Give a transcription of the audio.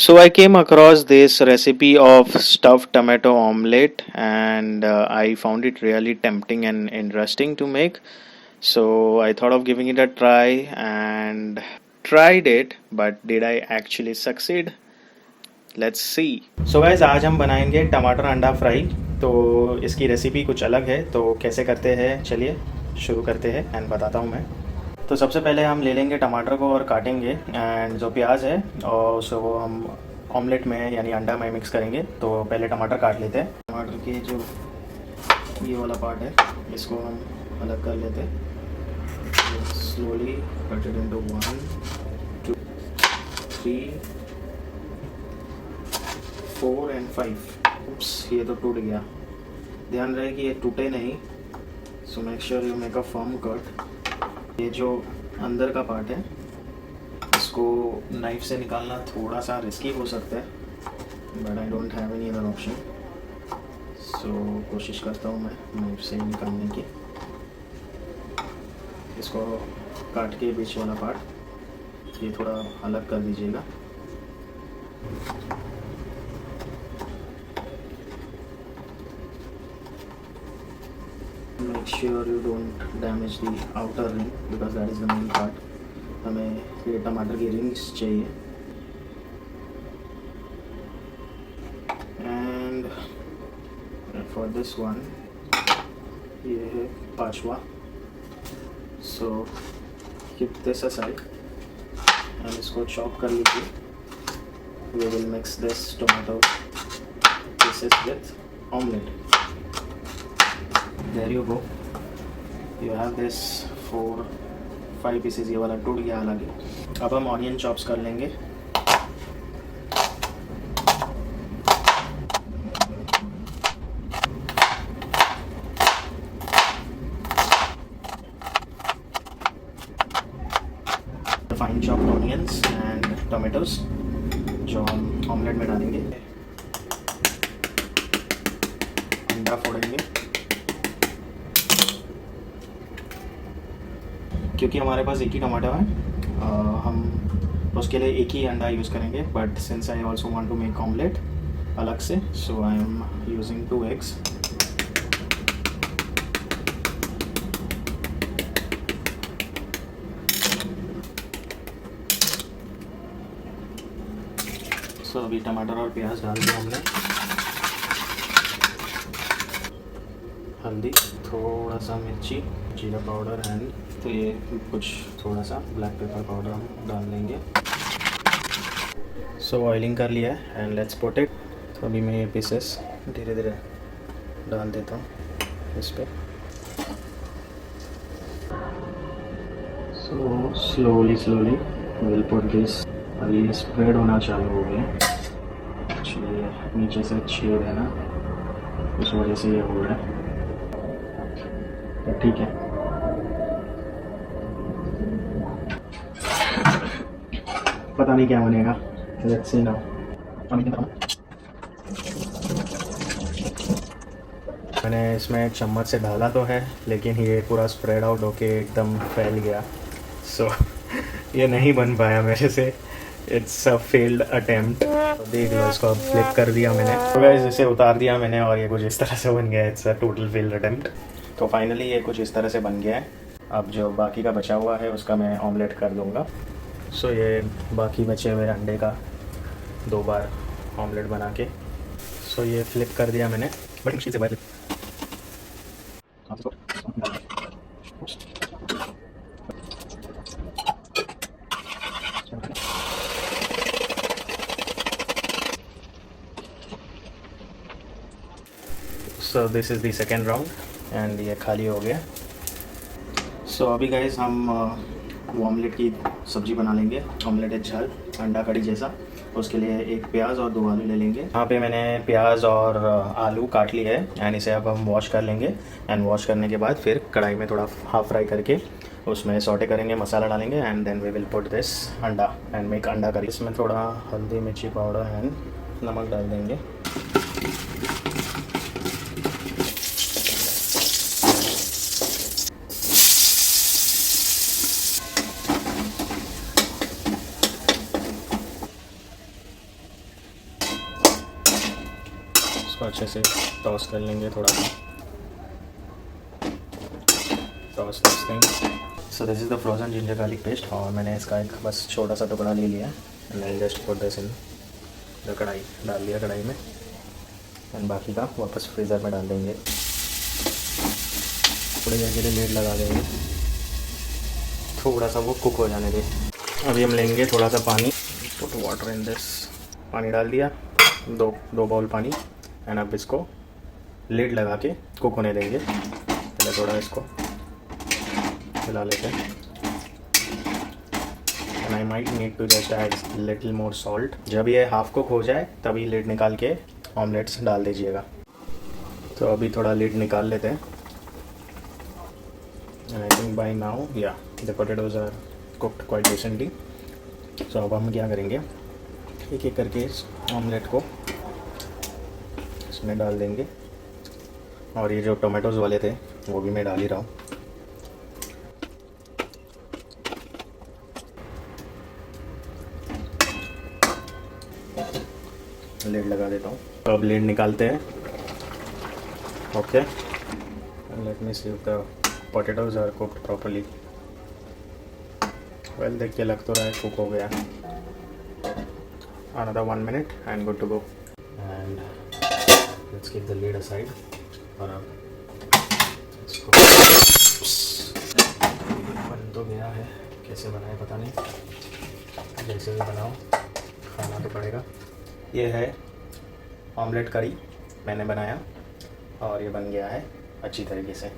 So I came across this recipe of stuffed tomato omelette and I found it really tempting and interesting to make. So I thought of giving it a try and tried it, but did I actually succeed? Let's see. So guys, आज हम बनाएंगे टमाटर अंडा fry. तो इसकी recipe कुछ अलग है, तो कैसे करते हैं चलिए शुरू करते हैं एंड बताता हूँ मैं। तो सबसे पहले हम ले लेंगे टमाटर को और काटेंगे एंड जो प्याज है और उसको हम ऑमलेट में यानी अंडा में मिक्स करेंगे। तो पहले टमाटर काट लेते हैं। टमाटर के जो ये वाला पार्ट है इसको हम अलग कर लेते हैं। Slowly cut it into 1 2 3 4 and 5। उप्स, ये तो टूट गया। ध्यान रहे कि ये टूटे नहीं। So make sure you make a firm cut. ये जो अंदर का पार्ट है इसको नाइफ से निकालना थोड़ा सा रिस्की हो सकता है, but I don't have any other option. So कोशिश करता हूँ मैं नाइफ से निकालने की। इसको काट के बीच वाला पार्ट ये थोड़ा अलग कर दीजिएगा। Make sure you don't damage the outer ring because that is the main part. हमें ये टमाटर की रिंग्स चाहिए। एंड फॉर दिस वन ये है पांचवा। So keep this aside and इसको चॉप कर लीजिए। We will mix this tomato pieces with omelette. There you go. You have this 4-5 pieces। ये वाला टूट गया हालांकि। अब हम ऑनियन चॉप्स कर लेंगे। Fine chopped onions and tomatoes जो हम ऑमलेट में डालेंगे। अंडा फोड़ेंगे क्योंकि हमारे पास एक ही टमाटर है। हम उसके लिए एक ही अंडा यूज़ करेंगे, but since I also want to make omelette अलग से, so I am using 2 eggs। So अभी टमाटर और प्याज डाल दिया हमने। हल्दी, थोड़ा सा मिर्ची, जीरा पाउडर एंड तो ये कुछ थोड़ा सा ब्लैक पेपर पाउडर हम डाल देंगे। सो ऑयलिंग कर लिया है एंड लेट्स पुट इट। तो अभी मैं ये पीसेस धीरे धीरे डाल देता हूँ इस पर। So slowly will put this. अभी स्प्रेड होना चालू हो गया। एक्चुअली नीचे से छेद है ना, उस वजह से ये हो रहा है। तो ठीक है, पता नहीं क्या बनेगा। Let's see now. मैंने इसमें चम्मच से डाला तो है, लेकिन ये पूरा स्प्रेड आउट होके एकदम फैल गया। सो ये नहीं बन पाया मेरे से। It's a failed attempt. देख लो, इसको अब फ्लिप कर दिया मैंने। तो गाइस इसे उतार दिया मैंने और ये कुछ इस तरह से बन गया है। It's a total failed attempt. तो फाइनली ये कुछ इस तरह से बन गया है। अब जो बाकी का बचा हुआ है उसका मैं ऑमलेट कर दूँगा। सो ये बाकी बचे हुए अंडे का 2 बार ऑमलेट बना के, सो ये फ्लिप कर दिया मैंने। बड़ी मुश्किल से बाहर। So this is the second round and ये खाली हो गया। सो अभी गाइस हम ऑमलेट की सब्ज़ी बना लेंगे। ऑमलेट है झाल अंडा कड़ी जैसा। उसके लिए एक प्याज और 2 आलू ले लेंगे। यहाँ पे मैंने प्याज और आलू काट लिए है एंड इसे अब हम वॉश कर लेंगे। एंड वॉश करने के बाद फिर कढ़ाई में थोड़ा हाफ फ्राई करके उसमें सौटे करेंगे, मसाला डालेंगे and then we will put this anda and make anda curry. इसमें थोड़ा हल्दी, मिर्ची पाउडर एंड नमक डाल देंगे। इसको अच्छे से टॉस कर लेंगे थोड़ा सा। Toss this thing. So this is the frozen ginger garlic paste, और मैंने इसका एक बस छोटा सा टुकड़ा ले लिया and then just put this in the kadhai, डाल दिया कढ़ाई में, एंड बाकी का वापस फ्रीज़र में डाल देंगे। थोड़ी देर के लिए लेड लगा देंगे, थोड़ा सा वो कुक हो जाने दे। अभी हम लेंगे थोड़ा सा पानी, पुट वाटर इन दिस, पानी डाल दिया, दो बाउल पानी, एंड अब इसको लेड लगा के कुक होने देंगे। पहले थोड़ा इसको हिला लेते हैं, and I might need to just add little more salt. जब ये हाफ कुक हो जाए तभी लिड निकाल के ऑमलेट्स डाल दीजिएगा। तो अभी थोड़ा लिड निकाल लेते हैं, and I think by now या the potatoes are cooked quite decently. So अब हम क्या करेंगे, एक एक करके इस ऑमलेट को इसमें डाल देंगे, और ये जो टोमेटोज़ वाले थे वो भी मैं डाल ही रहा हूँ। लिड लगा देता हूँ, तो अब लिड निकालते हैं। Okay, let me see if the potatoes are cooked properly. Well, देख के लग तो रहा है कुक हो गया। Another 1 minute and good to go. And let's keep the lid aside. और अब इसको बन तो गया है, कैसे बनाए पता नहीं, जैसे भी बनाओ खाना तो पड़ेगा। ये है ऑमलेट करी मैंने बनाया, और ये बन गया है अच्छी तरीके से।